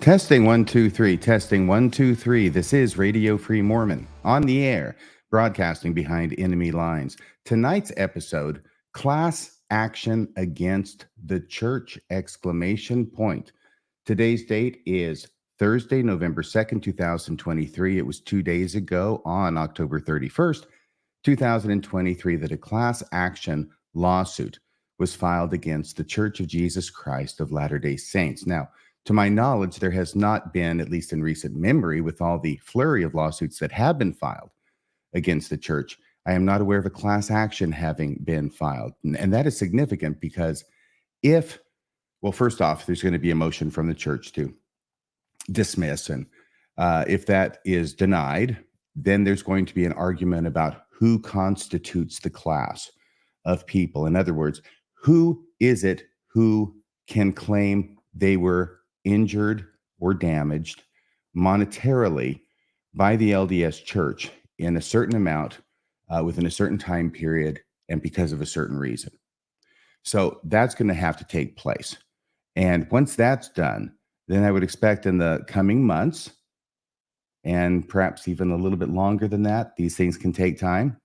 Testing 1 2 3. Testing 1 2 3. This is Radio Free Mormon on the air, broadcasting behind enemy lines. Tonight's episode: class action against the church! Exclamation point. Today's date is Thursday, November 2nd, 2023. It was 2 days ago on October 31st, 2023, that a class action lawsuit was filed against the Church of Jesus Christ of Latter-day Saints. Now, to my knowledge, there has not been, at least in recent memory, with all the flurry of lawsuits that have been filed against the church, I am not aware of a class action having been filed. And that is significant because first off, there's going to be a motion from the church to dismiss. And if that is denied, then there's going to be an argument about who constitutes the class of people. In other words, who is it who can claim they were injured or damaged monetarily by the LDS church in a certain amount within a certain time period and because of a certain reason. So that's going to have to take place. And once that's done, then I would expect in the coming months, and perhaps even a little bit longer than that, these things can take time,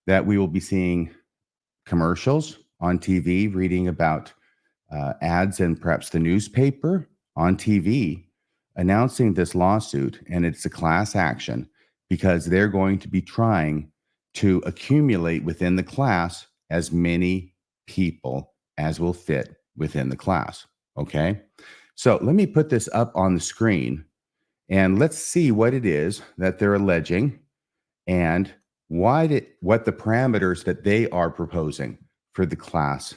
that we will be seeing commercials on TV, reading about ads and perhaps the newspaper on TV announcing this lawsuit, and it's a class action because they're going to be trying to accumulate within the class as many people as will fit within the class. Okay, so let me put this up on the screen and let's see what it is that they're alleging and what the parameters that they are proposing for the class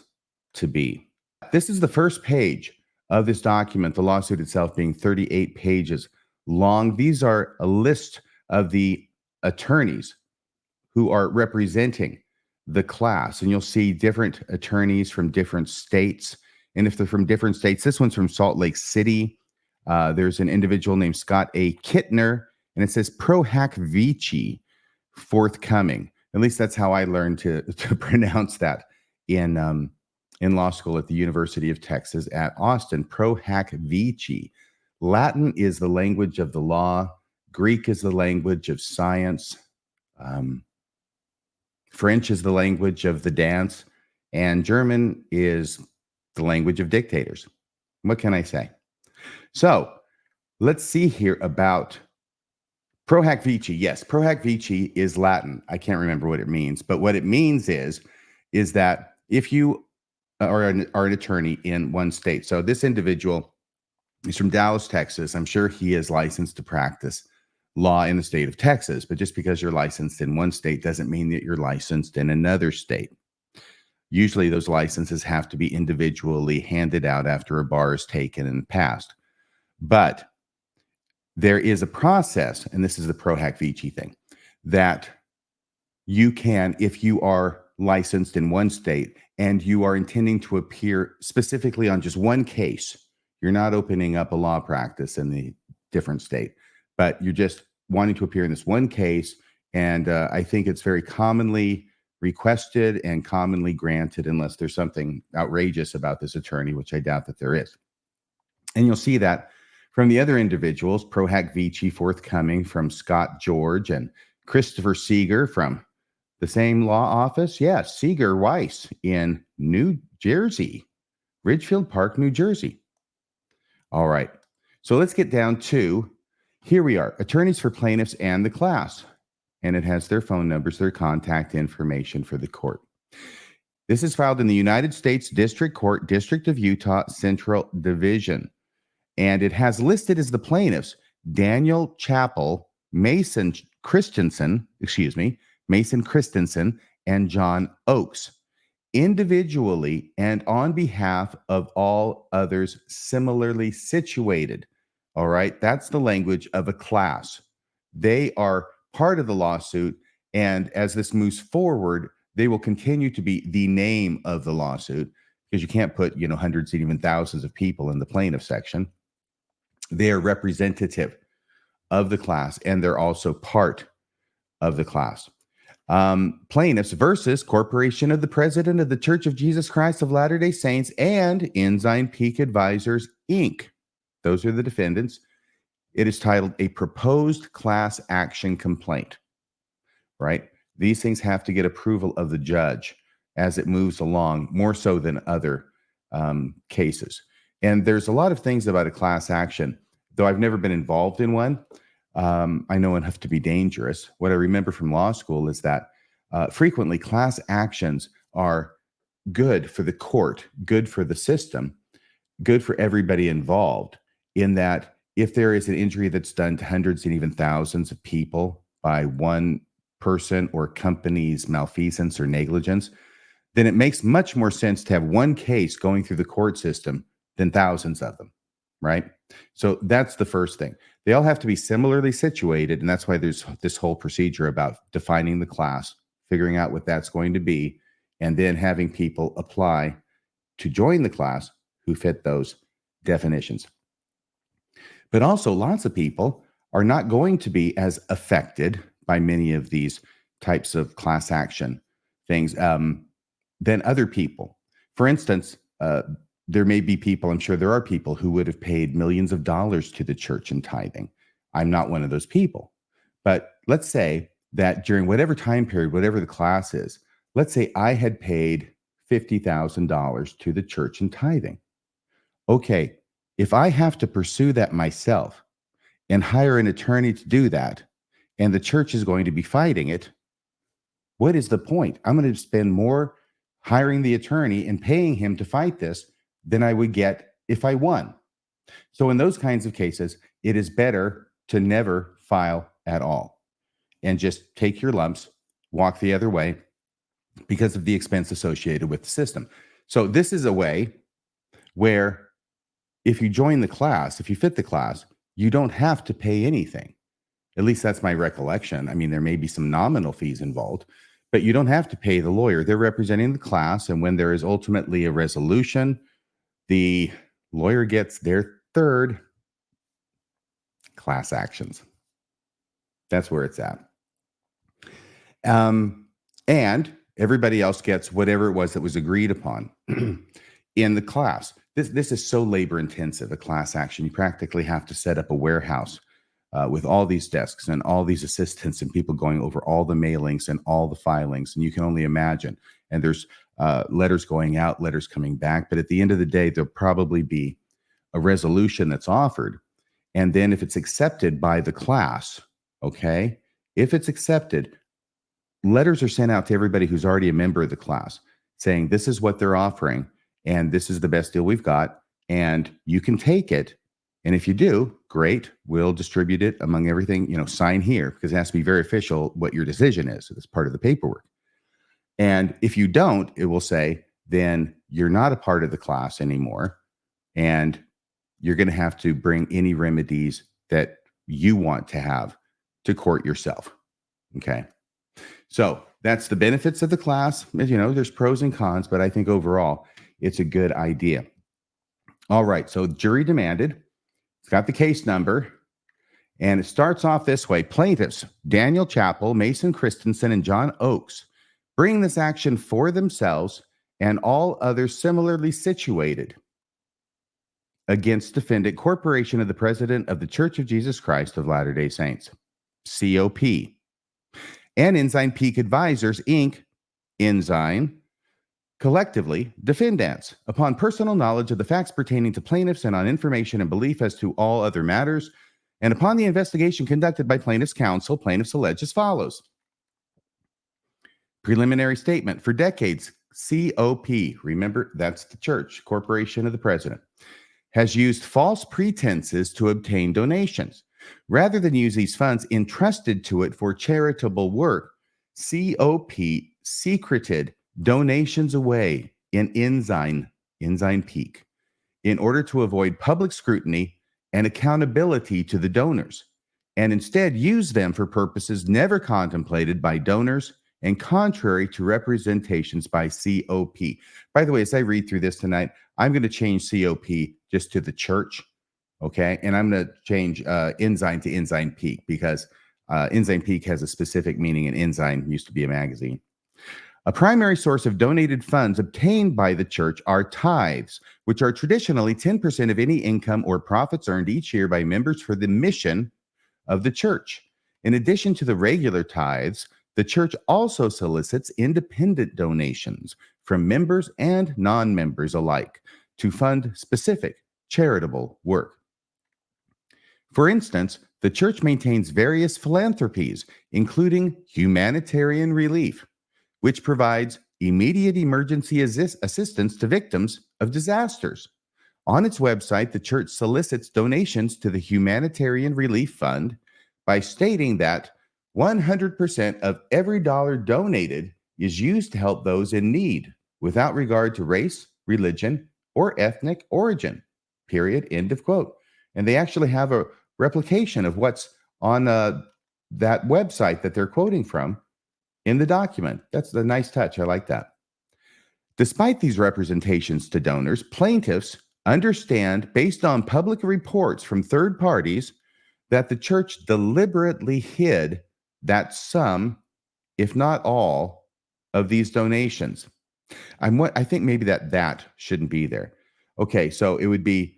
to be. This is the first page of this document, the lawsuit itself being 38 pages long. These are a list of the attorneys who are representing the class. And you'll see different attorneys from different states. And if they're from different states, this one's from Salt Lake City. There's an individual named Scott A. Kittner, and it says Pro Hac Vici forthcoming. At least that's how I learned to pronounce that in law school at the University of Texas at Austin. Pro Hac Vici. Latin is the language of the law. Greek is the language of science. French is the language of the dance. And German is the language of dictators. What can I say? So let's see here about Pro Hac Vici. Yes, Pro Hac Vici is Latin. I can't remember what it means, but what it means is that if you are an attorney in one state. So this individual is from Dallas, Texas. I'm sure he is licensed to practice law in the state of Texas, but just because you're licensed in one state doesn't mean that you're licensed in another state. Usually those licenses have to be individually handed out after a bar is taken and passed. But there is a process, and this is the Pro Hac Vici thing, that you can, if you are licensed in one state and you are intending to appear specifically on just one case, you're not opening up a law practice in the different state, but you're just wanting to appear in this one case. And I think it's very commonly requested and commonly granted unless there's something outrageous about this attorney, which I doubt that there is. And you'll see that from the other individuals, Pro Hac Vici forthcoming from Scott George and Christopher Seeger from the same law office. Yes, Seeger Weiss in New Jersey, Ridgefield Park, New Jersey. All right. So let's get down to, here we are, attorneys for plaintiffs and the class. And it has their phone numbers, their contact information for the court. This is filed in the United States District Court, District of Utah, Central Division. And it has listed as the plaintiffs Daniel Chappell, Mason Christensen, and John Oakes, individually and on behalf of all others similarly situated. All right, that's the language of a class. They are part of the lawsuit, and as this moves forward, they will continue to be the name of the lawsuit because you can't put, hundreds and even thousands of people in the plaintiff section. They are representative of the class, and they're also part of the class. Plaintiffs versus Corporation of the President of the Church of Jesus Christ of Latter-day Saints and Ensign Peak Advisors, Inc. Those are the defendants. It is titled a proposed class action complaint, right? These things have to get approval of the judge as it moves along, more so than other cases. And there's a lot of things about a class action, though I've never been involved in one. I know enough to be dangerous. What I remember from law school is that frequently class actions are good for the court, good for the system, good for everybody involved, in that if there is an injury that's done to hundreds and even thousands of people by one person or company's malfeasance or negligence, then it makes much more sense to have one case going through the court system than thousands of them, right? So that's the first thing. They all have to be similarly situated, and that's why there's this whole procedure about defining the class, figuring out what that's going to be, and then having people apply to join the class who fit those definitions. But also, lots of people are not going to be as affected by many of these types of class action things than other people. For instance, there may be people, I'm sure there are people who would have paid millions of dollars to the church in tithing. I'm not one of those people. But let's say that during whatever time period, whatever the class is, let's say I had paid $50,000 to the church in tithing. Okay, if I have to pursue that myself and hire an attorney to do that, and the church is going to be fighting it, what is the point? I'm going to spend more hiring the attorney and paying him to fight this than I would get if I won. So in those kinds of cases, it is better to never file at all and just take your lumps, walk the other way because of the expense associated with the system. So this is a way where if you join the class, if you fit the class, you don't have to pay anything. At least that's my recollection. I mean, there may be some nominal fees involved, but you don't have to pay the lawyer. They're representing the class. And when there is ultimately a resolution, the lawyer gets their third class actions. That's where it's at. And everybody else gets whatever it was that was agreed upon in the class. This is so labor intensive, a class action. You practically have to set up a warehouse with all these desks and all these assistants and people going over all the mailings and all the filings. And you can only imagine. And there's letters going out, letters coming back. But at the end of the day, there'll probably be a resolution that's offered. And then if it's accepted by the class, okay, if it's accepted, letters are sent out to everybody who's already a member of the class saying, this is what they're offering, and this is the best deal we've got, and you can take it. And if you do, great, we'll distribute it among everything, sign here, because it has to be very official what your decision is. So that's part of the paperwork. And if you don't, it will say, then you're not a part of the class anymore, and you're going to have to bring any remedies that you want to have to court yourself. Okay. So that's the benefits of the class. There's pros and cons, but I think overall it's a good idea. All right. So jury demanded. It's got the case number, and it starts off this way. Plaintiffs Daniel Chappell, Mason Christensen, and John Oakes bring this action for themselves and all others similarly situated against defendant Corporation of the President of the Church of Jesus Christ of Latter-day Saints, COP, and Ensign Peak Advisors, Inc., Ensign, collectively defendants, upon personal knowledge of the facts pertaining to plaintiffs and on information and belief as to all other matters, and upon the investigation conducted by plaintiffs' counsel, plaintiffs allege as follows. Preliminary statement. For decades, COP, remember, that's the church, Corporation of the President, has used false pretenses to obtain donations. Rather than use these funds entrusted to it for charitable work, COP secreted donations away in Ensign Peak in order to avoid public scrutiny and accountability to the donors, and instead use them for purposes never contemplated by donors and contrary to representations by COP. By the way, as I read through this tonight, I'm going to change COP just to the church, okay? And I'm going to change Ensign to Ensign Peak because Ensign Peak has a specific meaning, and Ensign used to be a magazine. A primary source of donated funds obtained by the church are tithes, which are traditionally 10% of any income or profits earned each year by members for the mission of the church. In addition to the regular tithes, the church also solicits independent donations from members and non-members alike to fund specific charitable work. For instance, the church maintains various philanthropies, including humanitarian relief, which provides immediate emergency assistance to victims of disasters. On its website, the church solicits donations to the Humanitarian Relief Fund by stating that 100% of every dollar donated is used to help those in need without regard to race, religion, or ethnic origin. Period. End of quote. And they actually have a replication of what's on that website that they're quoting from in the document. That's a nice touch. I like that. Despite these representations to donors, plaintiffs understand, based on public reports from third parties, that the church deliberately hid that some, if not all, of these donations. I think maybe that shouldn't be there. Okay, so it would be,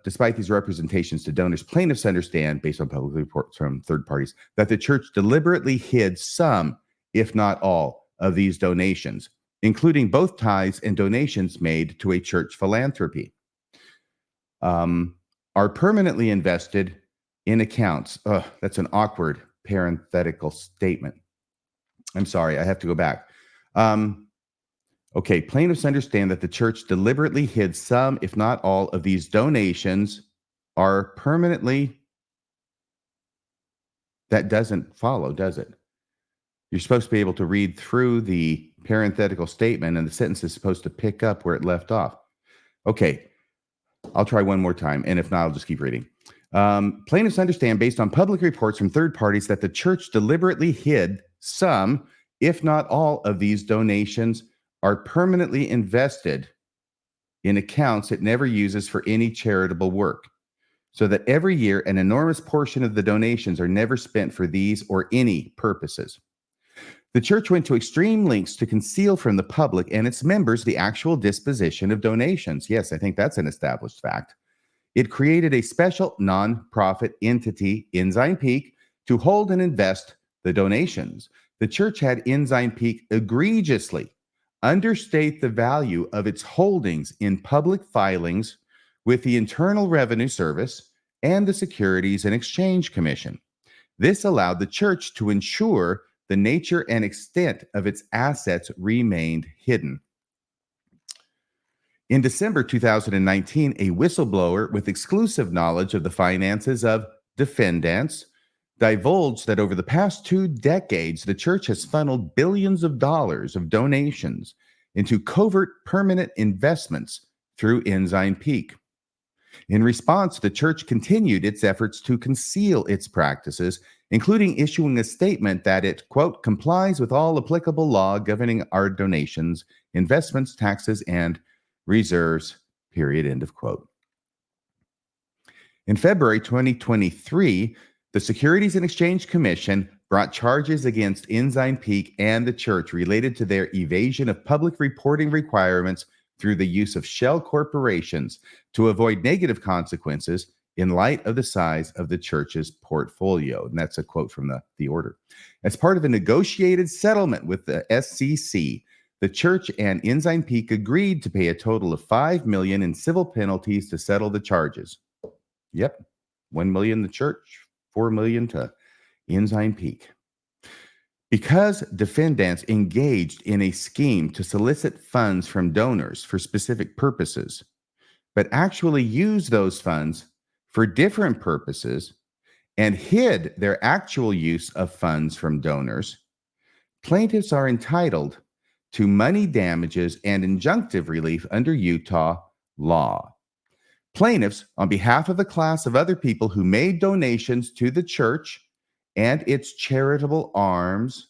despite these representations to donors, plaintiffs understand, based on public reports from third parties, that the church deliberately hid some, if not all, of these donations, including both tithes and donations made to a church philanthropy, are permanently invested in accounts. That's an awkward parenthetical statement. I'm sorry, I have to go back. Okay, plaintiffs understand that the church deliberately hid some, if not all, of these donations are permanently. That doesn't follow, does it? You're supposed to be able to read through the parenthetical statement, and the sentence is supposed to pick up where it left off. Okay, I'll try one more time, and if not, I'll just keep reading. Plaintiffs understand, based on public reports from third parties, that the church deliberately hid some, if not all, of these donations are permanently invested in accounts it never uses for any charitable work, so that every year an enormous portion of the donations are never spent for these or any purposes. The church went to extreme lengths to conceal from the public and its members the actual disposition of donations. Yes, I think that's an established fact. It created a special nonprofit entity, Ensign Peak, to hold and invest the donations. The church had Ensign Peak egregiously understate the value of its holdings in public filings with the Internal Revenue Service and the Securities and Exchange Commission. This allowed the church to ensure the nature and extent of its assets remained hidden. In December 2019, a whistleblower with exclusive knowledge of the finances of defendants divulged that over the past 2 decades, the church has funneled billions of dollars of donations into covert permanent investments through Ensign Peak. In response, the church continued its efforts to conceal its practices, including issuing a statement that it, quote, complies with all applicable law governing our donations, investments, taxes, and reserves, period, end of quote. In February 2023, the Securities and Exchange Commission brought charges against Ensign Peak and the church related to their evasion of public reporting requirements through the use of shell corporations to avoid negative consequences in light of the size of the church's portfolio. And that's a quote from the order. As part of a negotiated settlement with the SEC, the church and Ensign Peak agreed to pay a total of $5 million in civil penalties to settle the charges. Yep, $1 million to the church, $4 million to Ensign Peak. Because defendants engaged in a scheme to solicit funds from donors for specific purposes, but actually used those funds for different purposes and hid their actual use of funds from donors, plaintiffs are entitled to money damages and injunctive relief under Utah law. Plaintiffs, on behalf of a class of other people who made donations to the church and its charitable arms,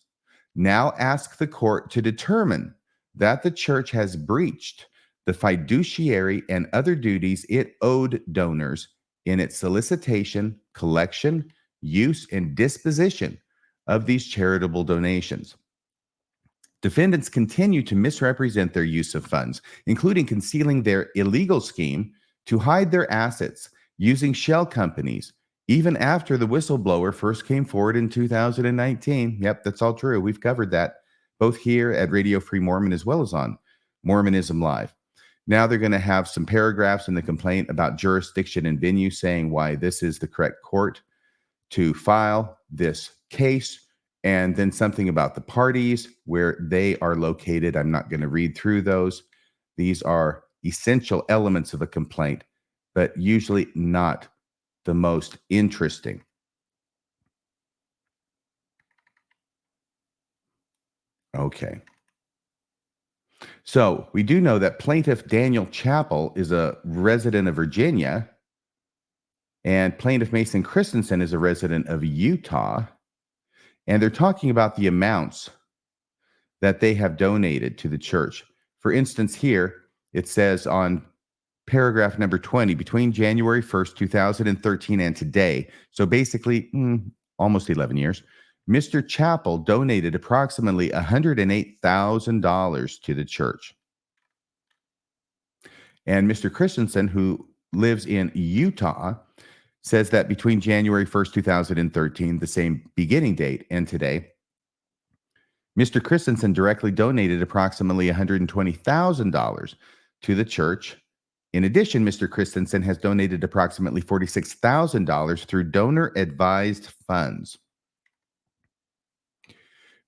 now ask the court to determine that the church has breached the fiduciary and other duties it owed donors in its solicitation, collection, use, and disposition of these charitable donations. Defendants continue to misrepresent their use of funds, including concealing their illegal scheme to hide their assets using shell companies, even after the whistleblower first came forward in 2019. Yep, that's all true. We've covered that both here at Radio Free Mormon as well as on Mormonism Live. Now they're going to have some paragraphs in the complaint about jurisdiction and venue, saying why this is the correct court to file this case, and then something about the parties, where they are located. I'm not going to read through those. These are essential elements of a complaint, but usually not the most interesting. Okay. So we do know that plaintiff Daniel Chappell is a resident of Virginia, and plaintiff Mason Christensen is a resident of Utah. And they're talking about the amounts that they have donated to the church. For instance, here it says on paragraph number 20, between January 1st, 2013 and today, so basically almost 11 years, Mr. Chappell donated approximately $108,000 to the church. And Mr. Christensen, who lives in Utah, says that between January 1st, 2013, the same beginning date, and today, Mr. Christensen directly donated approximately $120,000 to the church. In addition, Mr. Christensen has donated approximately $46,000 through donor-advised funds.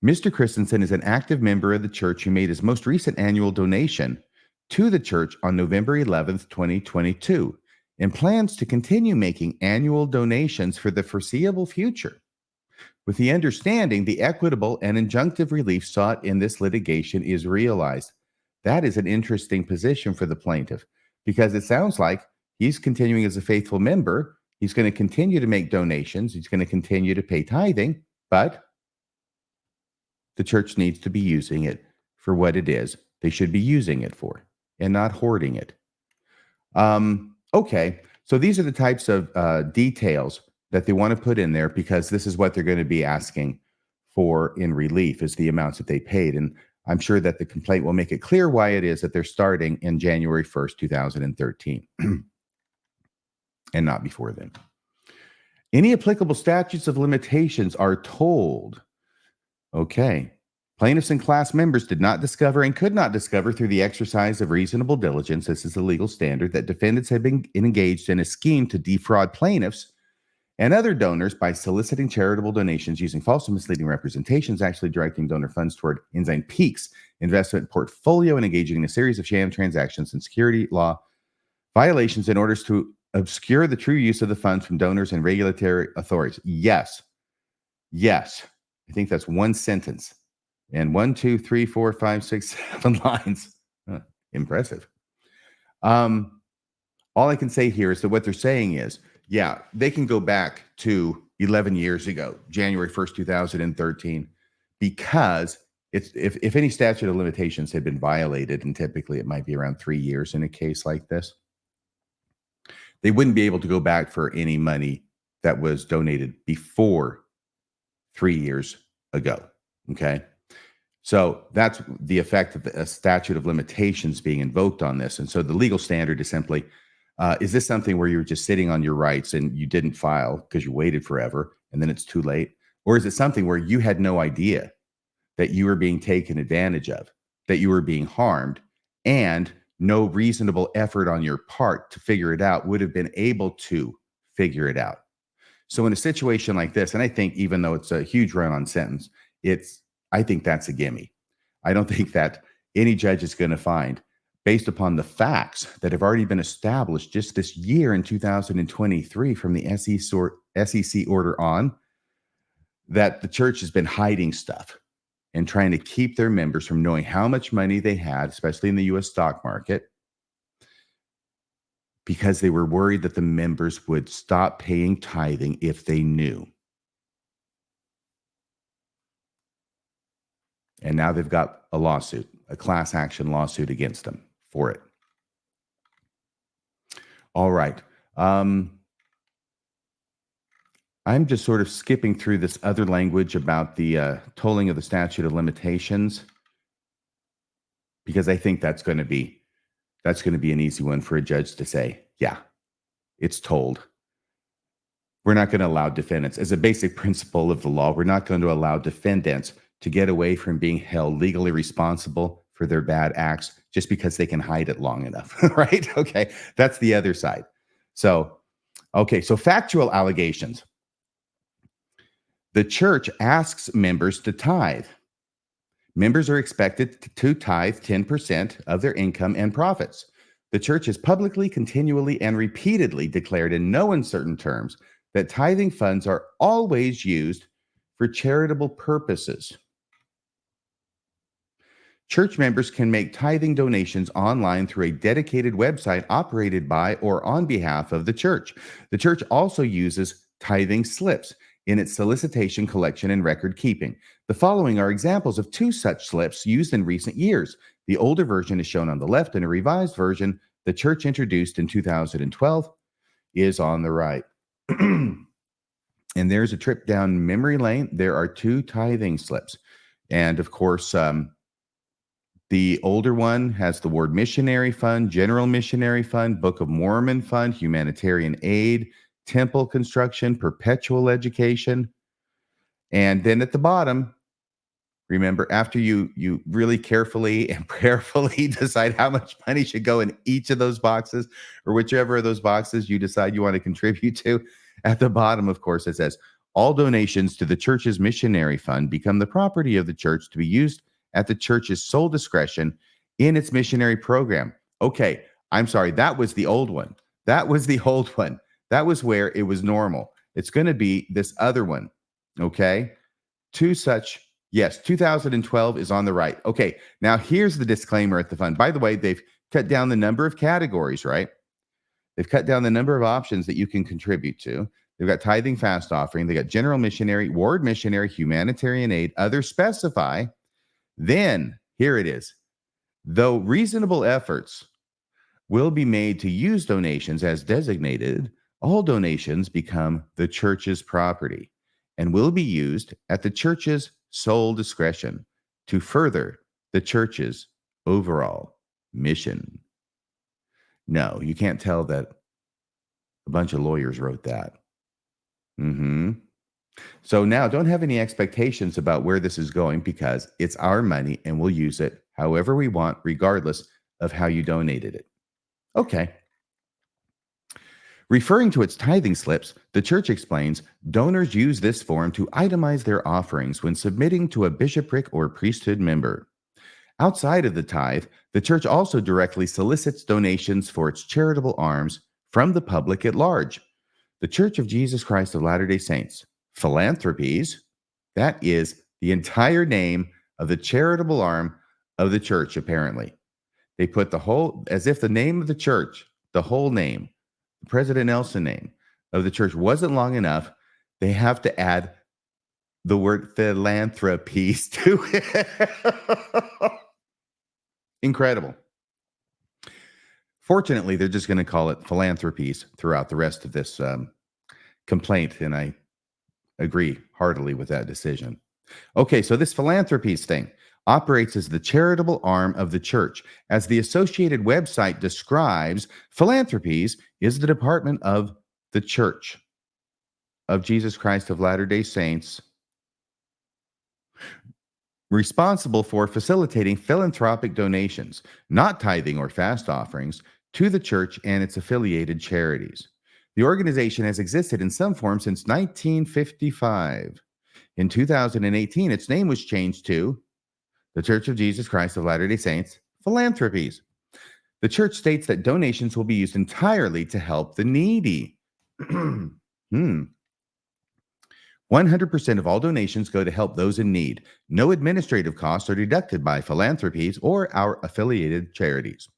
Mr. Christensen is an active member of the church who made his most recent annual donation to the church on November 11th, 2022, and plans to continue making annual donations for the foreseeable future, with the understanding the equitable and injunctive relief sought in this litigation is realized. That is an interesting position for the plaintiff, because it sounds like he's continuing as a faithful member. He's going to continue to make donations. He's going to continue to pay tithing, but the church needs to be using it for what it is they should be using it for, and not hoarding it. Okay, so these are the types of details that they want to put in there, because this is what they're going to be asking for in relief, is the amounts that they paid. And I'm sure that the complaint will make it clear why it is that they're starting in January 1st, 2013, and not before then. Any applicable statutes of limitations are told. Okay. Plaintiffs and class members did not discover and could not discover through the exercise of reasonable diligence, this is the legal standard, that defendants had been engaged in a scheme to defraud plaintiffs and other donors by soliciting charitable donations using false and misleading representations, actually directing donor funds toward Ensign Peak's investment portfolio, and engaging in a series of sham transactions and security law violations in order to obscure the true use of the funds from donors and regulatory authorities. Yes. I think that's one sentence. And 1, 2, 3, 4, 5, 6, 7 lines. Impressive. All I can say here is that what they're saying is, yeah, they can go back to 11 years ago, January 1st, 2013, because if any statute of limitations had been violated, and typically it might be around 3 years in a case like this, they wouldn't be able to go back for any money that was donated before 3 years ago. Okay. So that's the effect of a statute of limitations being invoked on this. And so the legal standard is simply, is this something where you're just sitting on your rights and you didn't file because you waited forever and then it's too late? Or is it something where you had no idea that you were being taken advantage of, that you were being harmed, and no reasonable effort on your part to figure it out would have been able to figure it out? So in a situation like this, and I think even though it's a huge run-on sentence, I think that's a gimme. I don't think that any judge is going to find, based upon the facts that have already been established just this year in 2023 from the SEC order on, that the church has been hiding stuff and trying to keep their members from knowing how much money they had, especially in the U.S. stock market, because they were worried that the members would stop paying tithing if they knew. And now they've got a lawsuit, a class action lawsuit against them for it. All right. I'm just sort of skipping through this other language about the tolling of the statute of limitations. because I think that's going to be an easy one for a judge to say, yeah, it's told. We're not going to allow defendants, as a basic principle of the law, we're not going to allow defendants to get away from being held legally responsible for their bad acts just because they can hide it long enough, right? Okay, that's the other side. So factual allegations. The church asks members to tithe. Members are expected to tithe 10% of their income and profits. The church has publicly, continually, and repeatedly declared in no uncertain terms that tithing funds are always used for charitable purposes. Church members can make tithing donations online through a dedicated website operated by or on behalf of the church. The church also uses tithing slips in its solicitation, collection, and record keeping. The following are examples of two such slips used in recent years. The older version is shown on the left, and a revised version the church introduced in 2012 is on the right. And there's a trip down memory lane. There are two tithing slips. And of course, the older one has the word missionary fund, general missionary fund, Book of Mormon fund, humanitarian aid, temple construction, perpetual education. And then at the bottom, remember, after you really carefully and prayerfully decide how much money should go in each of those boxes, or whichever of those boxes you decide you want to contribute to, at the bottom, of course, it says, all donations to the church's missionary fund become the property of the church to be used at the church's sole discretion in its missionary program. Okay, I'm sorry, that was the old one. That was the old one. That was where it was normal. It's going to be this other one, okay? Yes, 2012 is on the right. Okay, now here's the disclaimer at the fund. By the way, they've cut down the number of categories, right? They've cut down the number of options that you can contribute to. They've got tithing, fast offering. They got general missionary, ward missionary, humanitarian aid, others specify. Then, here it is. Though reasonable efforts will be made to use donations as designated, all donations become the church's property and will be used at the church's sole discretion to further the church's overall mission. No, you can't tell that a bunch of lawyers wrote that. So now don't have any expectations about where this is going, because it's our money and we'll use it however we want, regardless of how you donated it. Okay. Referring to its tithing slips, the church explains donors use this form to itemize their offerings when submitting to a bishopric or priesthood member. Outside of the tithe, the church also directly solicits donations for its charitable arms from the public at large. The Church of Jesus Christ of Latter-day Saints, Philanthropies, that is the entire name of the charitable arm of the church, apparently. They put the whole, as if the name of the church, the whole name, the President Nelson name of the church wasn't long enough. They have to add the word philanthropies to it. Incredible. Fortunately, they're just going to call it philanthropies throughout the rest of this complaint, and I agree heartily with that decision. Okay, so this philanthropies thing operates as the charitable arm of the church. As the associated website describes, philanthropies is the department of the Church of Jesus Christ of Latter-day Saints, responsible for facilitating philanthropic donations, not tithing or fast offerings, to the church and its affiliated charities. The organization has existed in some form since 1955. In 2018, its name was changed to the Church of Jesus Christ of Latter-day Saints, Philanthropies. The church states that donations will be used entirely to help the needy. 100% of all donations go to help those in need. No administrative costs are deducted by Philanthropies or our affiliated charities.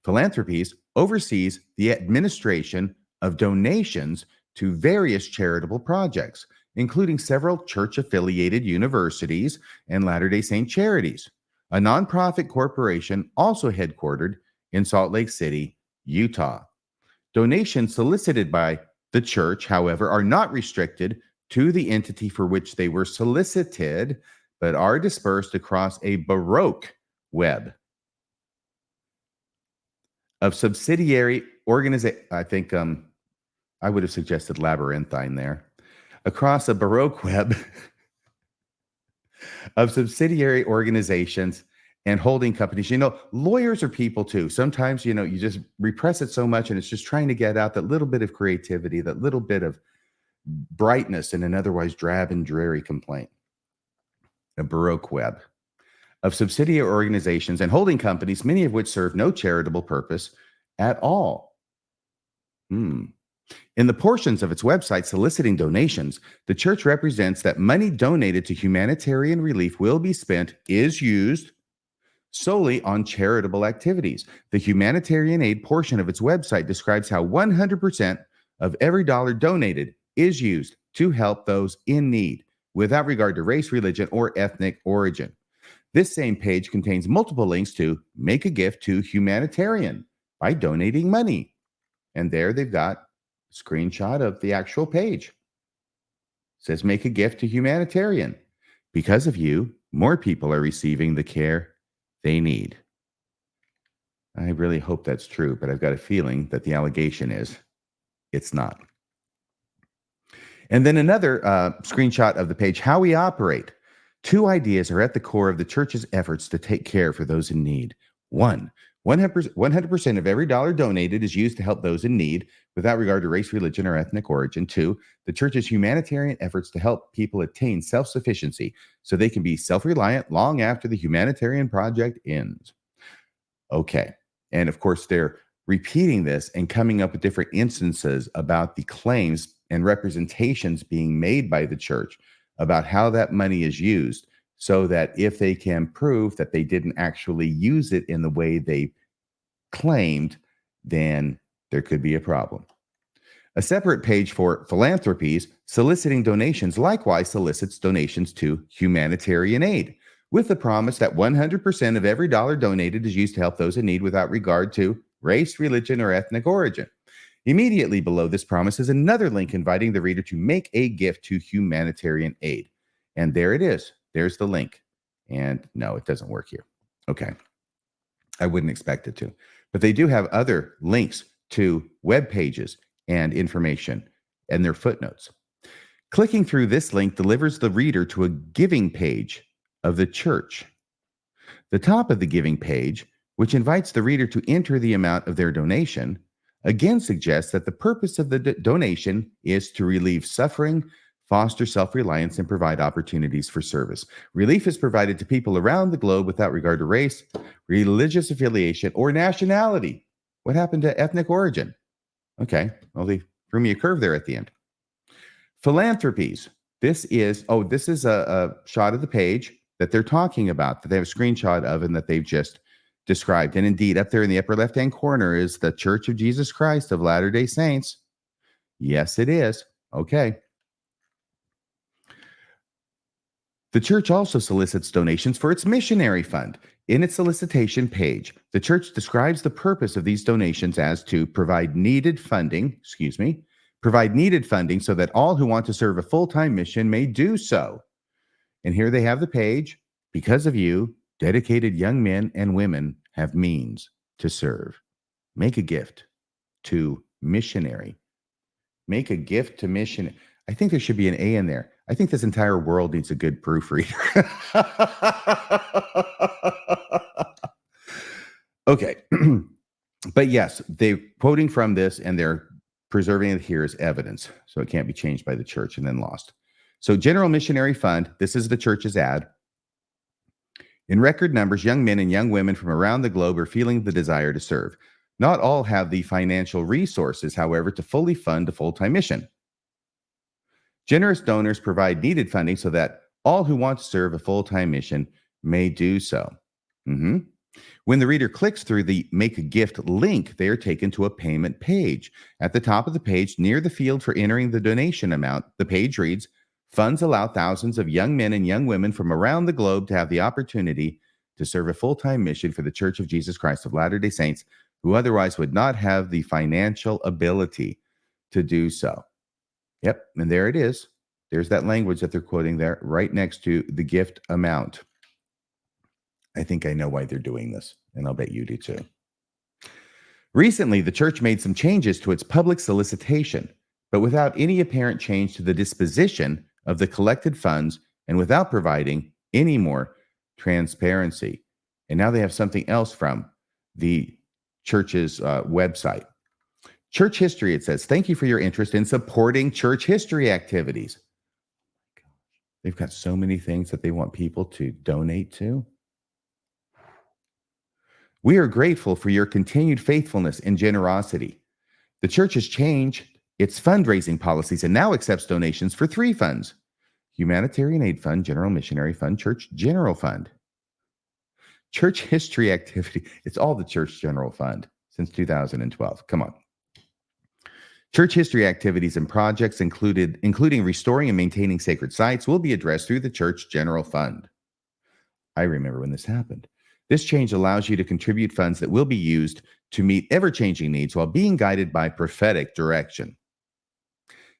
Philanthropies oversees the administration of donations to various charitable projects, including several church-affiliated universities and Latter-day Saint charities, a nonprofit corporation also headquartered in Salt Lake City, Utah. Donations solicited by the church, however, are not restricted to the entity for which they were solicited, but are dispersed across a Baroque web. of subsidiary organization. I think I would have suggested labyrinthine there. Across a Baroque web of subsidiary organizations and holding companies. Lawyers are people too. Sometimes, you just repress it so much and it's just trying to get out that little bit of creativity, that little bit of brightness in an otherwise drab and dreary complaint. A Baroque web of subsidiary organizations and holding companies, many of which serve no charitable purpose at all. In the portions of its website soliciting donations, the church represents that money donated to humanitarian relief is used solely on charitable activities. The humanitarian aid portion of its website describes how 100% of every dollar donated is used to help those in need, without regard to race, religion, or ethnic origin. This same page contains multiple links to make a gift to humanitarian by donating money. And there they've got a screenshot of the actual page. It says make a gift to humanitarian. Because of you, more people are receiving the care they need. I really hope that's true, but I've got a feeling that the allegation is it's not. And then another screenshot of the page, how we operate. Two ideas are at the core of the church's efforts to take care for those in need. One, 100% of every dollar donated is used to help those in need without regard to race, religion, or ethnic origin. Two, the church's humanitarian efforts to help people attain self-sufficiency so they can be self-reliant long after the humanitarian project ends. Okay. And of course, they're repeating this and coming up with different instances about the claims and representations being made by the church about how that money is used, so that if they can prove that they didn't actually use it in the way they claimed, then there could be a problem. A separate page for philanthropies soliciting donations likewise solicits donations to humanitarian aid, with the promise that 100% of every dollar donated is used to help those in need without regard to race, religion, or ethnic origin. Immediately below this promise is another link inviting the reader to make a gift to humanitarian aid. And there it is. There's the link. And no, it doesn't work here. Okay. I wouldn't expect it to. But they do have other links to web pages and information and their footnotes. Clicking through this link delivers the reader to a giving page of the church. The top of the giving page, which invites the reader to enter the amount of their donation, again suggests that the purpose of the donation is to relieve suffering, foster self-reliance, and provide opportunities for service. Relief is provided to people around the globe without regard to race, religious affiliation, or nationality. What happened to ethnic origin? Okay, well, they threw me a curve there at the end. Philanthropies. This is a shot of the page that they're talking about, that they have a screenshot of and that they've just described. And indeed, up there in the upper left-hand corner is the Church of Jesus Christ of Latter-day Saints. Yes, it is. Okay. The church also solicits donations for its missionary fund. In its solicitation page, the church describes the purpose of these donations as to provide needed funding so that all who want to serve a full-time mission may do so. And here they have the page. Because of you, dedicated young men and women have means to serve. Make a gift to missionary. Make a gift to missionary. I think there should be an A in there. I think this entire world needs a good proofreader. Okay. But yes, they're quoting from this and they're preserving it here as evidence. So it can't be changed by the church and then lost. So General Missionary Fund, this is the church's ad. In record numbers, young men and young women from around the globe are feeling the desire to serve. Not all have the financial resources, however, to fully fund a full-time mission. Generous donors provide needed funding so that all who want to serve a full-time mission may do so. When the reader clicks through the Make a Gift link, they are taken to a payment page. At the top of the page, near the field for entering the donation amount, the page reads, "Funds allow thousands of young men and young women from around the globe to have the opportunity to serve a full-time mission for the Church of Jesus Christ of Latter-day Saints who otherwise would not have the financial ability to do so." Yep, and there it is. There's that language that they're quoting there right next to the gift amount. I think I know why they're doing this, and I'll bet you do too. Recently, the church made some changes to its public solicitation, but without any apparent change to the disposition of the collected funds and without providing any more transparency. And now they have something else from the church's website. Church history, it says, thank you for your interest in supporting church history activities. They've got so many things that they want people to donate to. We are grateful for your continued faithfulness and generosity. The church has changed its fundraising policies and now accepts donations for 3 funds: Humanitarian Aid Fund, General Missionary Fund, Church General Fund. Church history activity. It's all the Church General Fund since 2012. Come on. Church history activities and projects including restoring and maintaining sacred sites will be addressed through the Church General Fund. I remember when this happened. This change allows you to contribute funds that will be used to meet ever-changing needs while being guided by prophetic direction.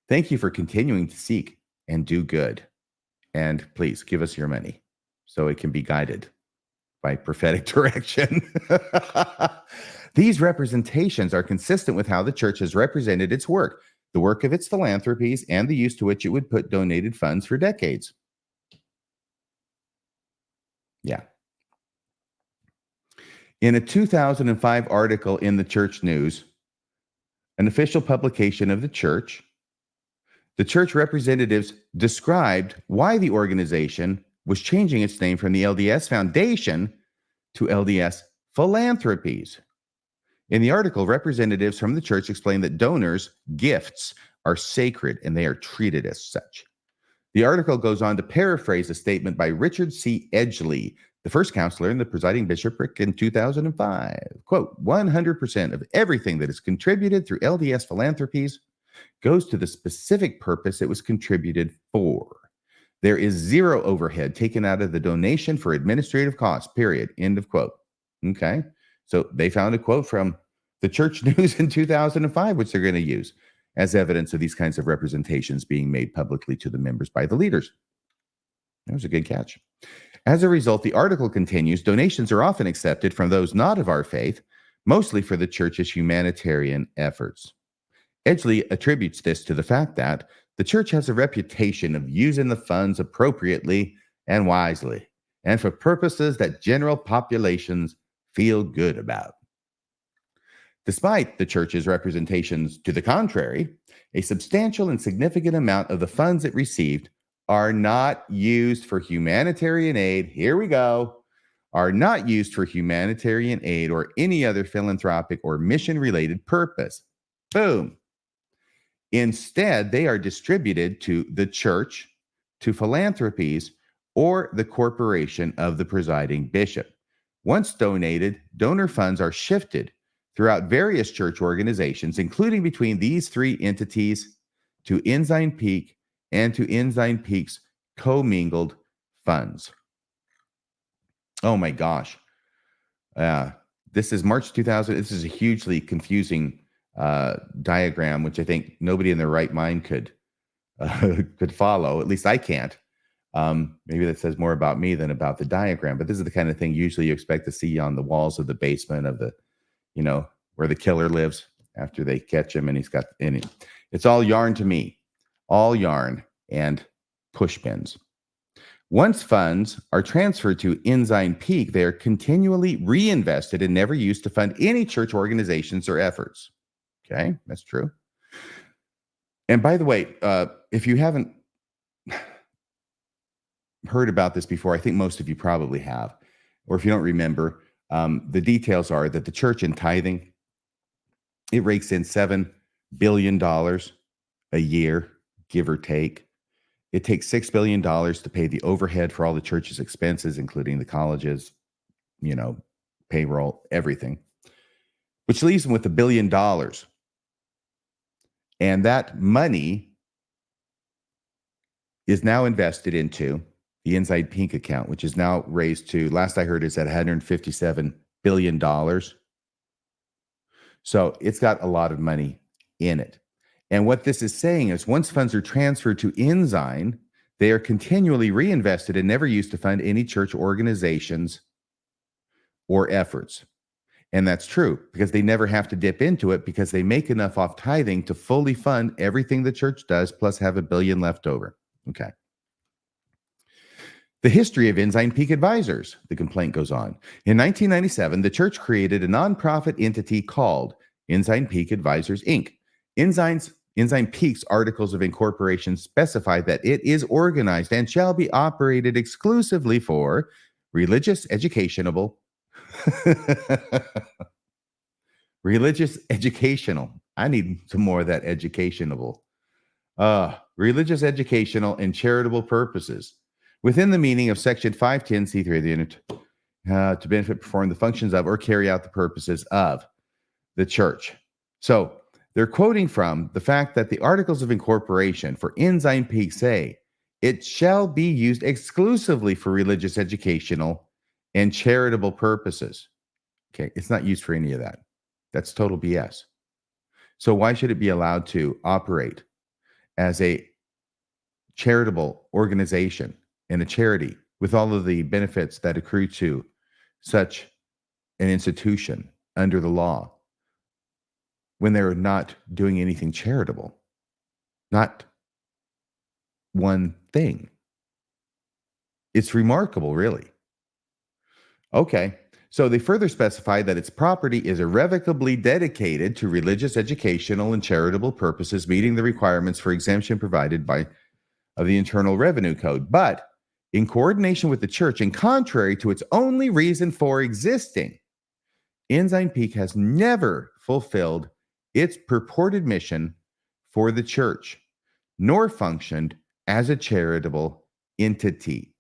Thank you for continuing to seek and do good. And please give us your money so it can be guided by prophetic direction. These representations are consistent with how the church has represented its work, the work of its philanthropies, and the use to which it would put donated funds for decades. Yeah. In a 2005 article in the Church News, an official publication of the church representatives described why the organization was changing its name from the LDS Foundation to LDS Philanthropies. In the article, representatives from the church explained that donors' gifts are sacred and they are treated as such. The article goes on to paraphrase a statement by Richard C. Edgley, the first counselor and the presiding bishopric in 2005. Quote, 100% of everything that is contributed through LDS Philanthropies goes to the specific purpose it was contributed for. There is zero overhead taken out of the donation for administrative costs, period. End of quote. Okay. So they found a quote from the Church News in 2005, which they're going to use as evidence of these kinds of representations being made publicly to the members by the leaders. That was a good catch. As a result, the article continues, donations are often accepted from those not of our faith, mostly for the church's humanitarian efforts. Edgley attributes this to the fact that the church has a reputation of using the funds appropriately and wisely, and for purposes that general populations feel good about. Despite the church's representations to the contrary, a substantial and significant amount of the funds it received are not used for humanitarian aid. Here we go. Are not used for humanitarian aid or any other philanthropic or mission-related purpose. Boom. Instead, they are distributed to the church, to philanthropies, or the corporation of the presiding bishop. Once donated, donor funds are shifted throughout various church organizations, including between these 3 entities, to Ensign Peak and to Ensign Peak's commingled funds. Oh my gosh. This is March 2000. This is a hugely confusing diagram, which I think nobody in their right mind could follow. At least I can't. Maybe that says more about me than about the diagram, but this is the kind of thing usually you expect to see on the walls of the basement of the, where the killer lives after they catch him, and he's got, it's all yarn to me, all yarn and push pins. Once funds are transferred to Ensign Peak, they are continually reinvested and never used to fund any church organizations or efforts. Okay, that's true. And by the way, if you haven't heard about this before, I think most of you probably have, or if you don't remember, the details are that the church in tithing, it rakes in $7 billion a year, give or take. It takes $6 billion to pay the overhead for all the church's expenses, including the colleges, payroll, everything, which leaves them with $1 billion. And that money is now invested into the Ensign Peak account, which is now raised to, last I heard, is at $157 billion. So it's got a lot of money in it. And what this is saying is once funds are transferred to Ensign, they are continually reinvested and never used to fund any church organizations or efforts. And that's true because they never have to dip into it because they make enough off tithing to fully fund everything the church does, plus have $1 billion left over. Okay. The history of Ensign Peak Advisors, the complaint goes on. In 1997, the church created a nonprofit entity called Ensign Peak Advisors, Inc. Ensign Peak's articles of incorporation specify that it is organized and shall be operated exclusively for religious, educational. I need some more of that educational. Religious, educational, and charitable purposes within the meaning of Section 510(c)(3) of the unit to benefit, perform the functions of, or carry out the purposes of the church. So they're quoting from the fact that the articles of incorporation for Ensign Peak say it shall be used exclusively for religious, educational, and charitable purposes. Okay, it's not used for any of that. That's total BS. So why should it be allowed to operate as a charitable organization and a charity with all of the benefits that accrue to such an institution under the law when they're not doing anything charitable? Not one thing. It's remarkable, really. Okay, so they further specify that its property is irrevocably dedicated to religious, educational, and charitable purposes, meeting the requirements for exemption provided by of the Internal Revenue Code, but in coordination with the church and contrary to its only reason for existing, Ensign Peak has never fulfilled its purported mission for the church, nor functioned as a charitable entity.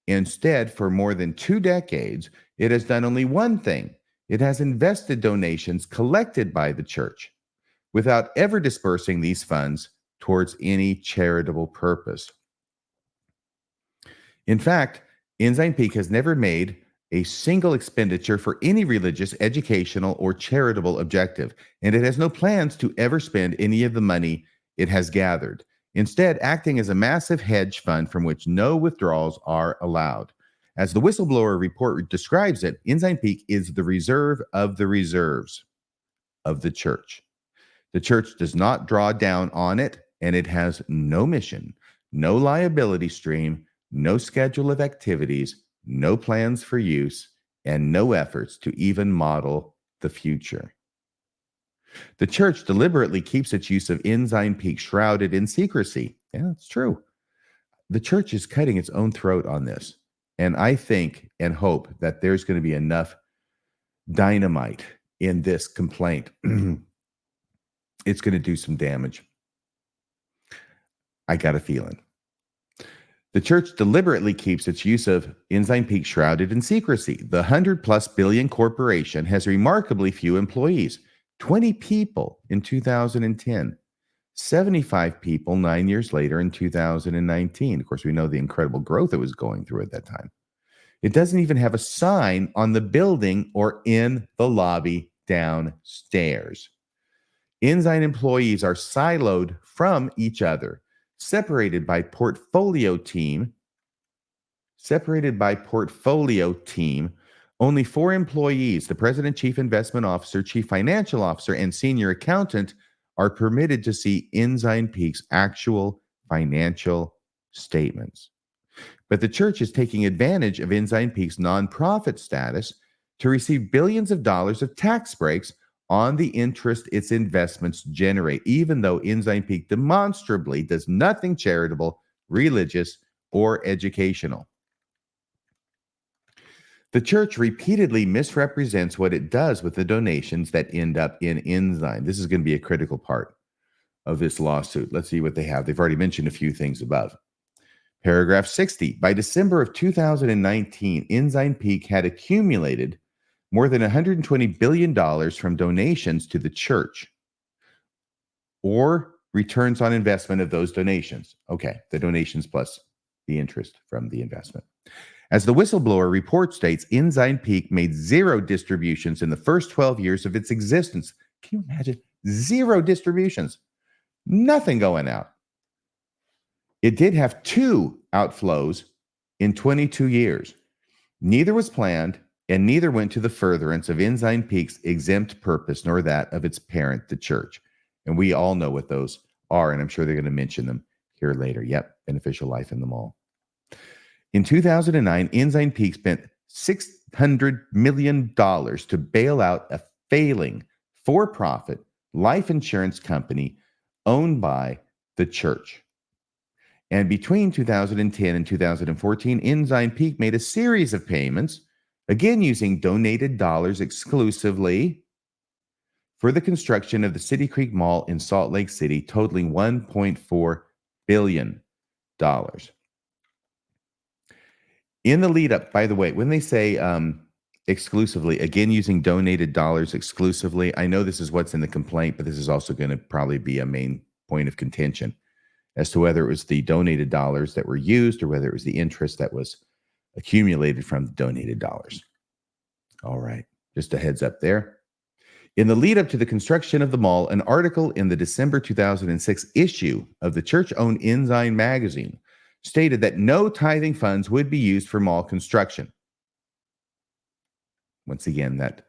Instead, for more than 2 decades, it has done only one thing. It has invested donations collected by the church without ever dispersing these funds towards any charitable purpose. In fact, Ensign Peak has never made a single expenditure for any religious, educational, or charitable objective, and it has no plans to ever spend any of the money it has gathered, instead acting as a massive hedge fund from which no withdrawals are allowed. As the whistleblower report describes it, Ensign Peak is the reserve of the reserves of the church. The church does not draw down on it, and it has no mission, no liability stream, no schedule of activities, no plans for use, and no efforts to even model the future. The church deliberately keeps its use of Ensign Peak shrouded in secrecy. Yeah, that's true. The church is cutting its own throat on this. And I think and hope that there's going to be enough dynamite in this complaint. It's going to do some damage. I got a feeling. The church deliberately keeps its use of Ensign Peak shrouded in secrecy. The 100+ billion corporation has remarkably few employees, 20 people in 2010, 75 people 9 years later in 2019. Of course, we know the incredible growth it was going through at that time. It doesn't even have a sign on the building or in the lobby downstairs. Ensign employees are siloed from each other, separated by portfolio team. Only 4 employees, the president, chief investment officer, chief financial officer, and senior accountant, are permitted to see Ensign Peak's actual financial statements. But the church is taking advantage of Ensign Peak's nonprofit status to receive billions of dollars of tax breaks on the interest its investments generate, even though Ensign Peak demonstrably does nothing charitable, religious, or educational. The church repeatedly misrepresents what it does with the donations that end up in Ensign. This is going to be a critical part of this lawsuit. Let's see what they have. They've already mentioned a few things above. Paragraph 60. By December of 2019, Ensign Peak had accumulated more than $120 billion from donations to the church or returns on investment of those donations. Okay, the donations plus the interest from the investment. As the whistleblower report states, Ensign Peak made 0 distributions in the first 12 years of its existence. Can you imagine? 0 distributions. Nothing going out. It did have 2 outflows in 22 years. Neither was planned, and neither went to the furtherance of Ensign Peak's exempt purpose nor that of its parent, the church. And we all know what those are, and I'm sure they're going to mention them here later. Yep, beneficial life in the mall. In 2009, Ensign Peak spent $600 million to bail out a failing for-profit life insurance company owned by the church. And between 2010 and 2014, Ensign Peak made a series of payments, again using donated dollars exclusively, for the construction of the City Creek Mall in Salt Lake City, totaling $1.4 billion. In the lead up, by the way, when they say exclusively, again using donated dollars exclusively, I know this is what's in the complaint, but this is also going to probably be a main point of contention as to whether it was the donated dollars that were used or whether it was the interest that was accumulated from the donated dollars. All right, just a heads up there. In the lead up to the construction of the mall, an article in the December 2006 issue of the church-owned Ensign magazine stated that no tithing funds would be used for mall construction. Once again, that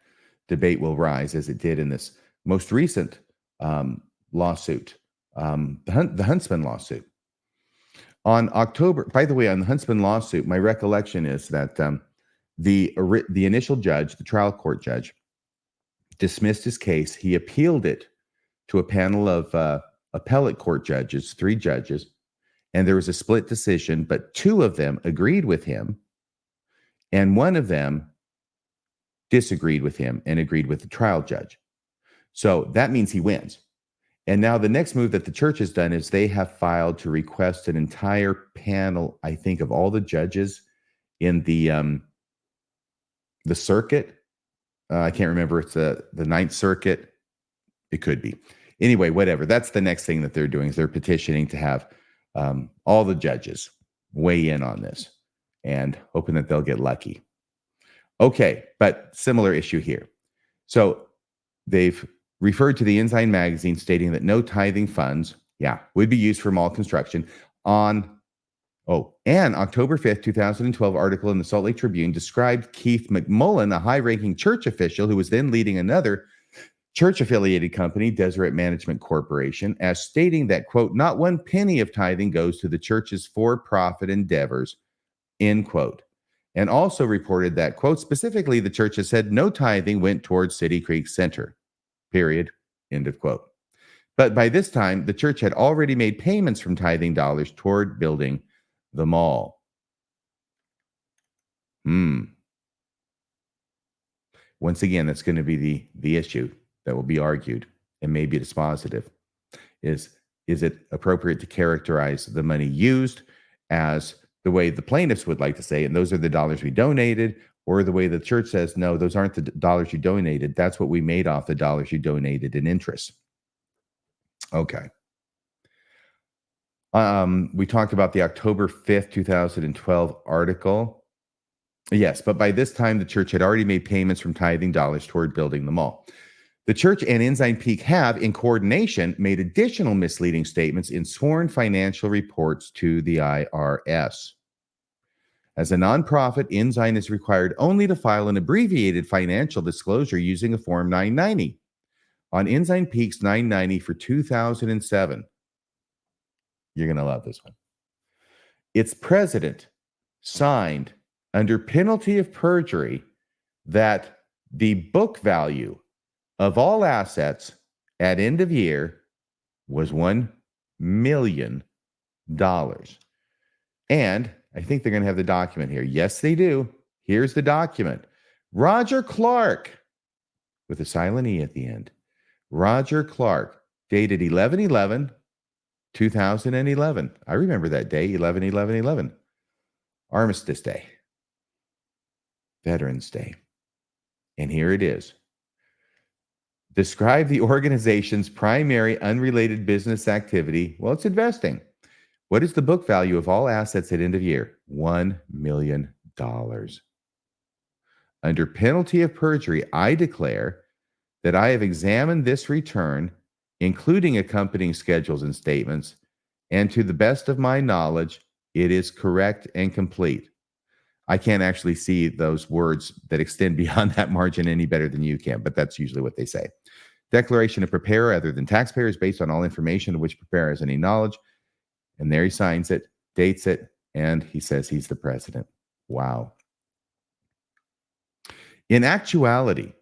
debate will rise as it did in this most recent lawsuit, the Huntsman lawsuit. On October, by the way, on the Huntsman lawsuit, my recollection is that the initial judge, the trial court judge, dismissed his case. He appealed it to a panel of appellate court judges, 3 judges, and there was a split decision, but 2 of them agreed with him, and 1 of them disagreed with him and agreed with the trial judge. So that means he wins. And now the next move that the church has done is they have filed to request an entire panel, I think, of all the judges in the circuit. I can't remember. It's the Ninth Circuit. It could be. Anyway, whatever. That's the next thing that they're doing is they're petitioning to have all the judges weigh in on this and hoping that they'll get lucky. Okay, but similar issue here. So they've referred to the Ensign magazine stating that no tithing funds, would be used for mall construction an October 5th, 2012 article in the Salt Lake Tribune described Keith McMullen, a high-ranking church official who was then leading another church-affiliated company, Deseret Management Corporation, as stating that, quote, not one penny of tithing goes to the church's for-profit endeavors, end quote. And also reported that, quote, specifically, the church has said no tithing went towards City Creek Center, period, end of quote. But by this time, the church had already made payments from tithing dollars toward building the mall. Once again, that's going to be the issue that will be argued and maybe dispositive. Is it appropriate to characterize the money used as the way the plaintiffs would like to say, and those are the dollars we donated, or the way the church says, no, those aren't the dollars you donated. That's what we made off the dollars you donated in interest. Okay. We talked about the October 5th, 2012 article. Yes, but by this time, the church had already made payments from tithing dollars toward building the mall. The church and Ensign Peak have, in coordination, made additional misleading statements in sworn financial reports to the IRS. As a nonprofit, Ensign is required only to file an abbreviated financial disclosure using a Form 990. On Ensign Peak's 990 for 2007, you're going to love this one. Its president signed under penalty of perjury that the book value of all assets at end of year was $1 million. And I think they're going to have the document here. Yes, they do. Here's the document. Roger Clark, with a silent E at the end. Roger Clark, dated 11/11/2011. I remember that day, 11/11/11. Armistice Day. Veterans Day. And here it is. Describe the organization's primary unrelated business activity. Well, it's investing. What is the book value of all assets at end of year? $1 million. Under penalty of perjury, I declare that I have examined this return, including accompanying schedules and statements, and to the best of my knowledge, it is correct and complete. I can't actually see those words that extend beyond that margin any better than you can, but that's usually what they say. Declaration of preparer other than taxpayer is based on all information of which preparer has any knowledge. And there he signs it, dates it, and he says he's the president. Wow. In actuality,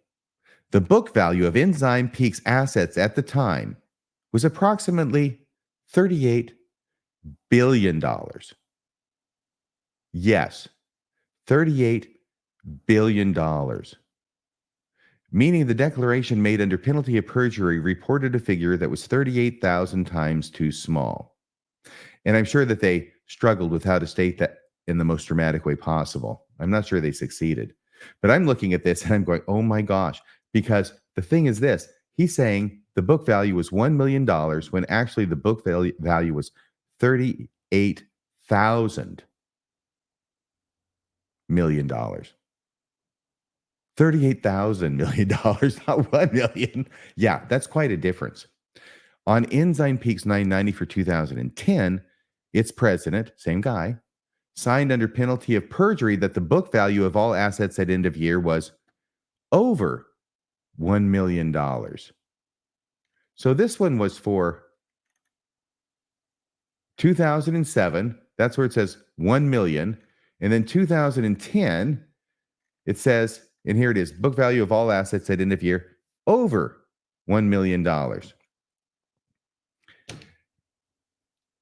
the book value of Ensign Peak's assets at the time was approximately $38 billion. Yes, $38 billion. Meaning the declaration made under penalty of perjury reported a figure that was 38,000 times too small. And I'm sure that they struggled with how to state that in the most dramatic way possible. I'm not sure they succeeded. But I'm looking at this and I'm going, oh my gosh, because the thing is this, he's saying the book value was $1 million when actually the book value was $38,000 million. $38,000 million, not $1 million. Yeah, that's quite a difference. On Ensign Peak's 990 for 2010, its president, same guy, signed under penalty of perjury that the book value of all assets at end of year was over $1 million. So this one was for 2007. That's where it says 1 million. And then 2010, it says, and here it is, book value of all assets at end of year, over $1 million.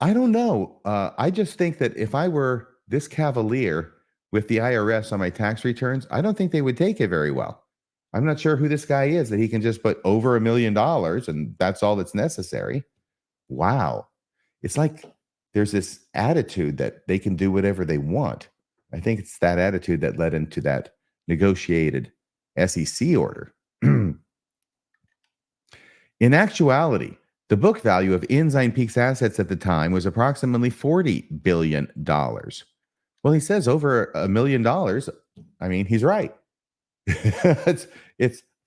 I don't know. I just think that if I were this cavalier with the IRS on my tax returns, I don't think they would take it very well. I'm not sure who this guy is that he can just put over $1 million and that's all that's necessary. Wow. It's like there's this attitude that they can do whatever they want. I think it's that attitude that led into that negotiated SEC order. In actuality, the book value of Ensign Peak's assets at the time was approximately $40 billion. Well, he says over $1 million. I mean, he's right. it's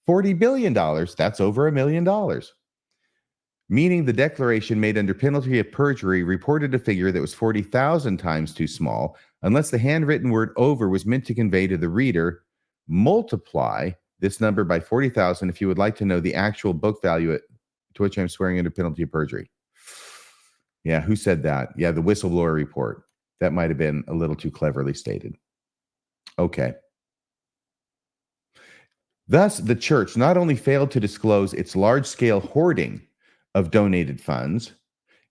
$40 billion. That's over $1 million. Meaning the declaration made under penalty of perjury reported a figure that was 40,000 times too small, unless the handwritten word over was meant to convey to the reader, multiply this number by 40,000 if you would like to know the actual book value to which I'm swearing under penalty of perjury. Yeah, who said that? Yeah, the whistleblower report. That might have been a little too cleverly stated. Okay. Thus, the church not only failed to disclose its large-scale hoarding of donated funds,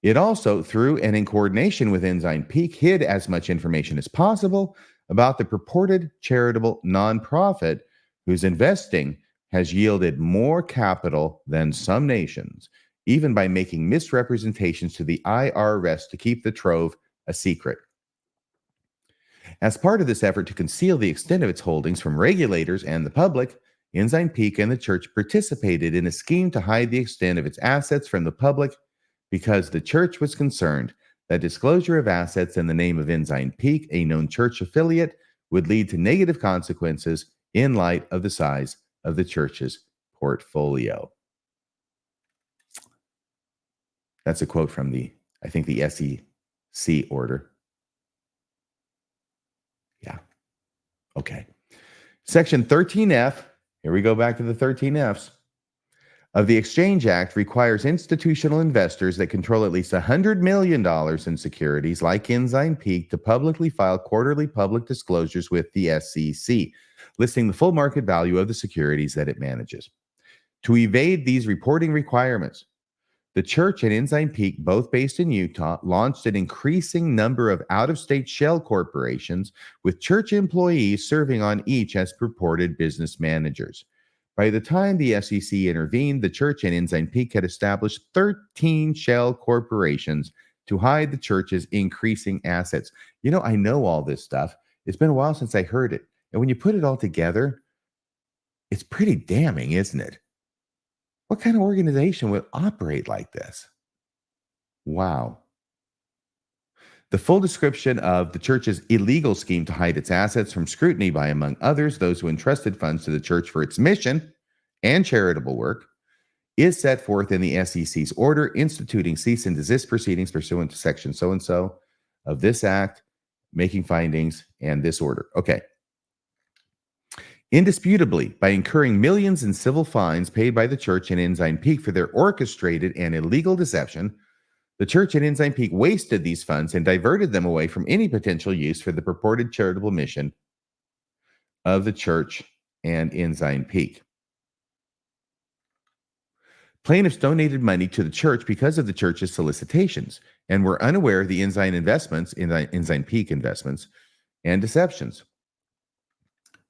it also, through and in coordination with Ensign Peak, hid as much information as possible about the purported charitable nonprofit whose investing has yielded more capital than some nations, even by making misrepresentations to the IRS to keep the trove a secret. As part of this effort to conceal the extent of its holdings from regulators and the public, Ensign Peak and the church participated in a scheme to hide the extent of its assets from the public because the church was concerned that disclosure of assets in the name of Ensign Peak, a known church affiliate, would lead to negative consequences in light of the size of the church's portfolio. That's a quote from the SEC order. Yeah. Okay. Section 13F, here we go back to the 13Fs, of the Exchange Act requires institutional investors that control at least $100 million in securities like Ensign Peak to publicly file quarterly public disclosures with the SEC, listing the full market value of the securities that it manages. To evade these reporting requirements, the church and Ensign Peak, both based in Utah, launched an increasing number of out-of-state shell corporations with church employees serving on each as purported business managers. By the time the SEC intervened, the church and Ensign Peak had established 13 shell corporations to hide the church's increasing assets. You know, I know all this stuff. It's been a while since I heard it. And when you put it all together, it's pretty damning, isn't it? What kind of organization would operate like this? Wow. The full description of the church's illegal scheme to hide its assets from scrutiny by, among others, those who entrusted funds to the church for its mission and charitable work is set forth in the SEC's order instituting cease and desist proceedings pursuant to section so-and-so of this act making findings, and this order. Okay. Indisputably, by incurring millions in civil fines paid by the church and Ensign Peak for their orchestrated and illegal deception, the church and Ensign Peak wasted these funds and diverted them away from any potential use for the purported charitable mission of the church and Ensign Peak. Plaintiffs donated money to the church because of the church's solicitations and were unaware of the Ensign Peak investments, and deceptions.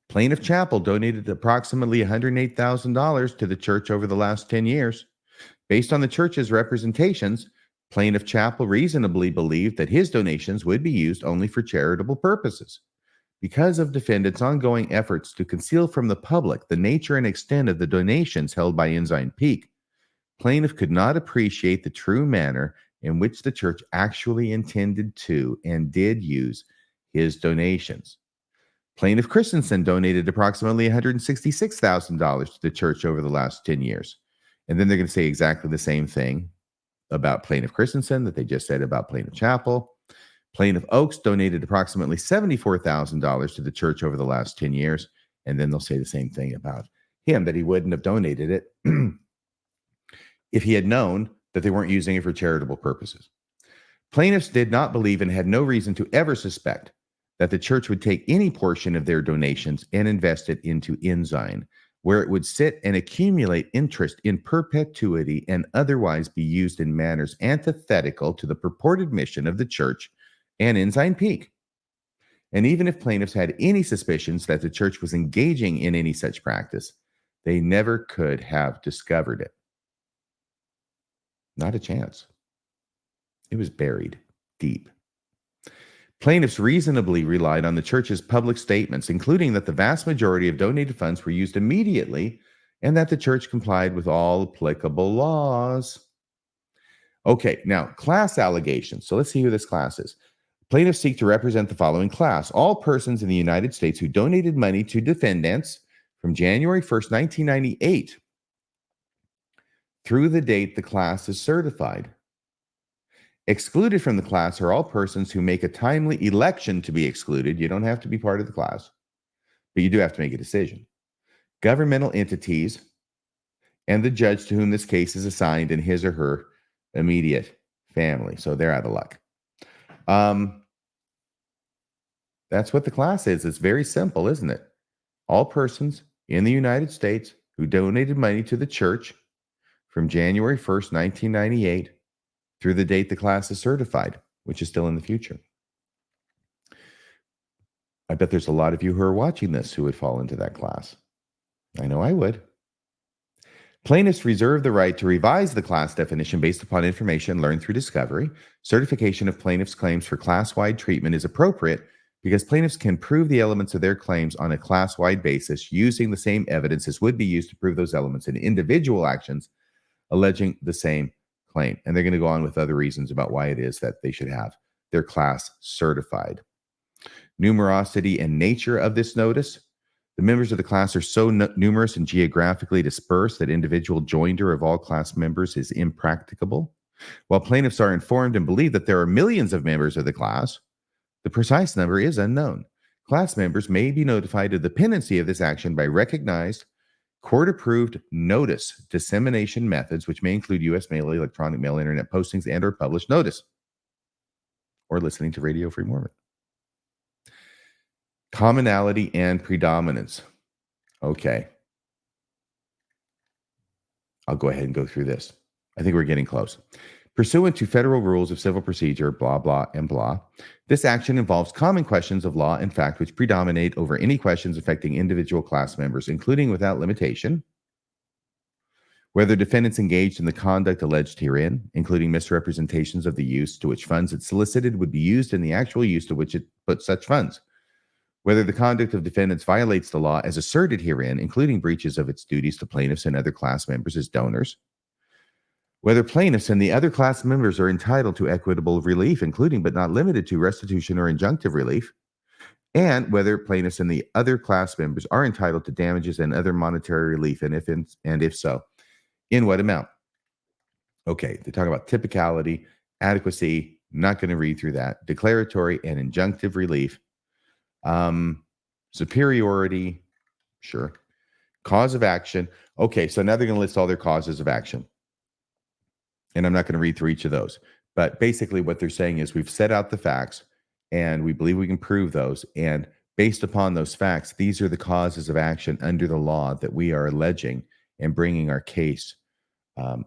Plaintiff Chapel donated approximately $108,000 to the church over the last 10 years. Based on the church's representations, Plaintiff Chapel reasonably believed that his donations would be used only for charitable purposes. Because of defendants' ongoing efforts to conceal from the public the nature and extent of the donations held by Ensign Peak, plaintiff could not appreciate the true manner in which the church actually intended to and did use his donations. Plaintiff Christensen donated approximately $166,000 to the church over the last 10 years. And then they're going to say exactly the same thing about Plaintiff Christensen that they just said about Plaintiff Chapel. Plaintiff Oakes donated approximately $74,000 to the church over the last 10 years. And then they'll say the same thing about him, that he wouldn't have donated it if he had known that they weren't using it for charitable purposes. Plaintiffs did not believe and had no reason to ever suspect that the church would take any portion of their donations and invest it into Ensign, where it would sit and accumulate interest in perpetuity and otherwise be used in manners antithetical to the purported mission of the church and Ensign Peak. And even if plaintiffs had any suspicions that the church was engaging in any such practice, they never could have discovered it. Not a chance. It was buried deep. Plaintiffs reasonably relied on the church's public statements, including that the vast majority of donated funds were used immediately and that the church complied with all applicable laws. Okay, now class allegations. So let's see who this class is. Plaintiffs seek to represent the following class: all persons in the United States who donated money to defendants from January 1st, 1998 through the date the class is certified. Excluded from the class are all persons who make a timely election to be excluded. You don't have to be part of the class, but you do have to make a decision. Governmental entities and the judge to whom this case is assigned in his or her immediate family. So they're out of luck. That's what the class is. It's very simple, isn't it? All persons in the United States who donated money to the church from January 1st, 1998 through the date the class is certified, which is still in the future. I bet there's a lot of you who are watching this who would fall into that class. I know I would. Plaintiffs reserve the right to revise the class definition based upon information learned through discovery. Certification of plaintiffs' claims for class-wide treatment is appropriate because plaintiffs can prove the elements of their claims on a class-wide basis using the same evidence as would be used to prove those elements in individual actions alleging the same claim. And they're going to go on with other reasons about why it is that they should have their class certified. Numerosity and nature of this notice. The members of the class are so numerous and geographically dispersed that individual joinder of all class members is impracticable. While plaintiffs are informed and believe that there are millions of members of the class, the precise number is unknown. Class members may be notified of the pendency of this action by recognized court-approved notice dissemination methods, which may include U.S. mail, electronic mail, internet postings, and or published notice, or listening to Radio Free Mormon. Commonality and predominance. Okay. I'll go ahead and go through this. I think we're getting close. Pursuant to federal rules of civil procedure, blah, blah, and blah, this action involves common questions of law and fact which predominate over any questions affecting individual class members, including without limitation, whether defendants engaged in the conduct alleged herein, including misrepresentations of the use to which funds it solicited would be used and the actual use to which it put such funds, whether the conduct of defendants violates the law as asserted herein, including breaches of its duties to plaintiffs and other class members as donors, whether plaintiffs and the other class members are entitled to equitable relief, including but not limited to restitution or injunctive relief, and whether plaintiffs and the other class members are entitled to damages and other monetary relief, and if so, in what amount. Okay, they talk about typicality, adequacy, Not going to read through that. Declaratory and injunctive relief. Superiority, sure. Cause of action. Okay, so now they're going to list all their causes of action. And I'm not going to read through each of those. But basically what they're saying is we've set out the facts and we believe we can prove those. And based upon those facts, these are the causes of action under the law that we are alleging and bringing our case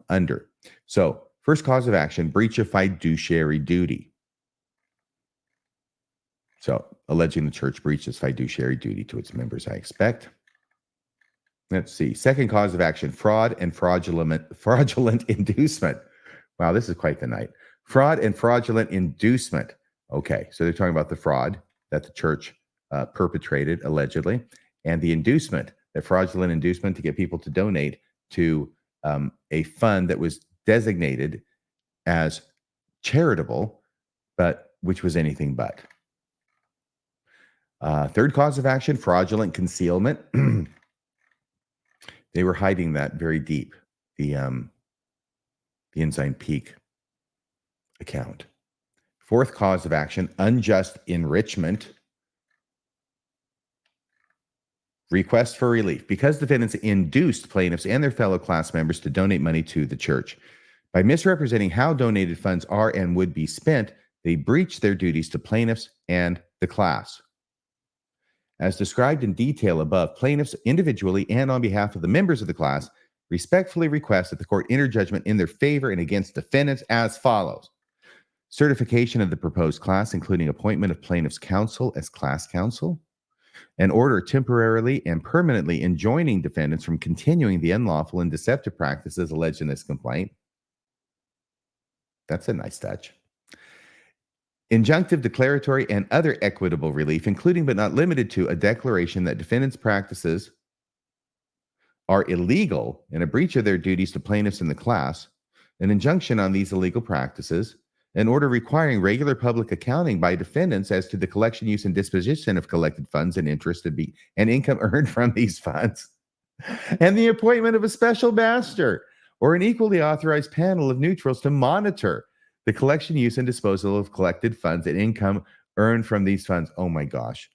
under. So first cause of action, breach of fiduciary duty. So alleging the church breaches fiduciary duty to its members, I expect. Let's see. Second cause of action, fraud and fraudulent inducement. Wow, this is quite the night. Fraud and fraudulent inducement. Okay, so they're talking about the fraud that the church perpetrated, allegedly, and the inducement, the fraudulent inducement to get people to donate to a fund that was designated as charitable, but which was anything but. Third cause of action, fraudulent concealment. They were hiding that very deep, the Ensign Peak account. Fourth cause of action, unjust enrichment. Request for relief. Because defendants induced plaintiffs and their fellow class members to donate money to the church. By misrepresenting how donated funds are and would be spent, they breached their duties to plaintiffs and the class. As described in detail above, plaintiffs individually and on behalf of the members of the class respectfully request that the court enter judgment in their favor and against defendants as follows. Certification of the proposed class, including appointment of plaintiffs' counsel as class counsel. An order temporarily and permanently enjoining defendants from continuing the unlawful and deceptive practices alleged in this complaint. That's a nice touch. Injunctive, declaratory, and other equitable relief, including but not limited to a declaration that defendants' practices are illegal and a breach of their duties to plaintiffs in the class, an injunction on these illegal practices, an order requiring regular public accounting by defendants as to the collection, use, and disposition of collected funds and interest and income earned from these funds, and the appointment of a special master or an equally authorized panel of neutrals to monitor the collection, use, and disposal of collected funds and income earned from these funds. Oh my gosh.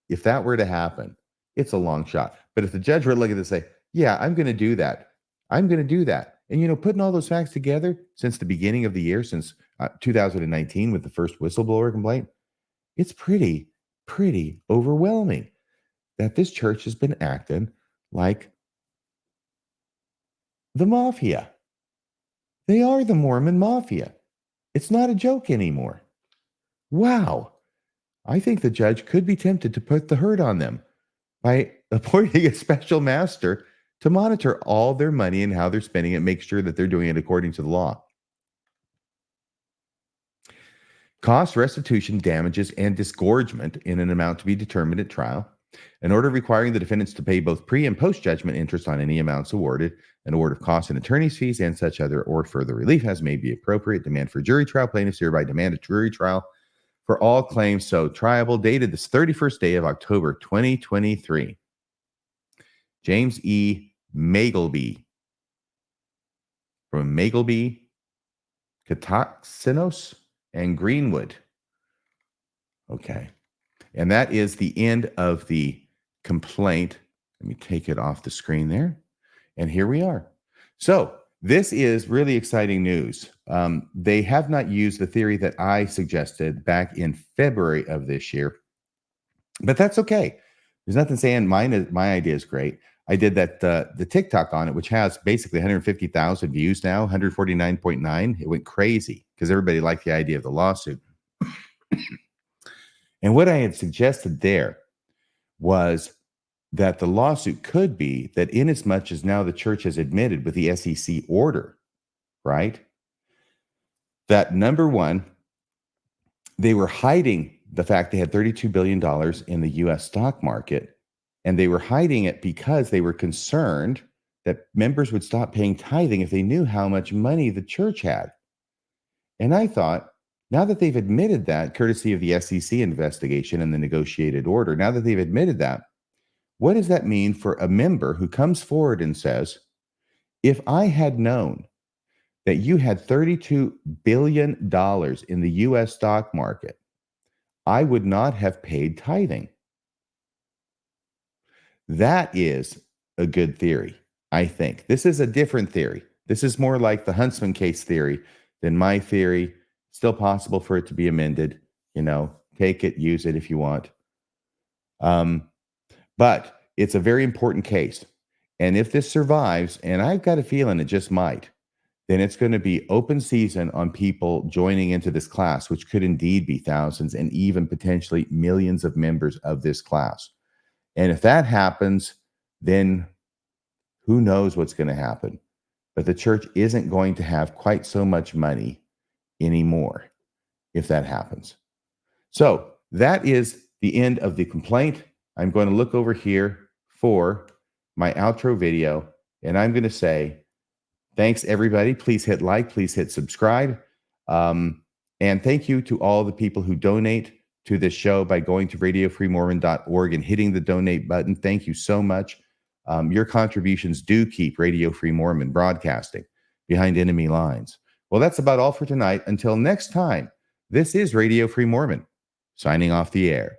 If that were to happen, it's a long shot. But if the judge were to look at this and say, yeah, I'm going to do that. I'm going to do that. And, putting all those facts together since the beginning of the year, since 2019 with the first whistleblower complaint, it's pretty overwhelming that this church has been acting like the mafia. They are the Mormon mafia. It's not a joke anymore. Wow. I think the judge could be tempted to put the hurt on them by appointing a special master to monitor all their money and how they're spending it, make sure that they're doing it according to the law. Cost, restitution, damages, and disgorgement in an amount to be determined at trial. An order requiring the defendants to pay both pre- and post-judgment interest on any amounts awarded. An award of costs and attorney's fees and such other or further relief as may be appropriate. Demand for jury trial. Plaintiffs hereby demand a jury trial for all claims so triable, dated this 31st day of October 2023. James E. Magleby from Magleby, Kataxinos, and Greenwood. Okay. And that is the end of the complaint. Let me take it off the screen there. And here we are. So this is really exciting news. They have not used the theory that I suggested back in February of this year, but that's okay. There's nothing saying my idea is great. I did that the TikTok on it, which has basically 150,000 views now, 149.9. It went crazy because everybody liked the idea of the lawsuit. And what I had suggested there was that the lawsuit could be that inasmuch as now the church has admitted with the SEC order, right, that number one, they were hiding the fact they had $32 billion in the U.S. stock market, and they were hiding it because they were concerned that members would stop paying tithing if they knew how much money the church had. And I thought, now that they've admitted that, courtesy of the SEC investigation and the negotiated order, now that they've admitted that, what does that mean for a member who comes forward and says, if I had known that you had $32 billion in the US stock market, I would not have paid tithing. That is a good theory, I think. This is a different theory. This is more like the Huntsman case theory than my theory. Still possible for it to be amended. Take it, use it if you want. But it's a very important case. And if this survives, and I've got a feeling it just might, then it's going to be open season on people joining into this class, which could indeed be thousands and even potentially millions of members of this class. And if that happens, then who knows what's going to happen. But the church isn't going to have quite so much money anymore if that happens. So that is the end of the complaint. I'm going to look over here for my outro video, and I'm going to say, thanks, everybody. Please hit like, please hit subscribe. And thank you to all the people who donate to this show by going to radiofreemormon.org and hitting the donate button. Thank you so much. Your contributions do keep Radio Free Mormon broadcasting behind enemy lines. Well, that's about all for tonight. Until next time, this is Radio Free Mormon, signing off the air.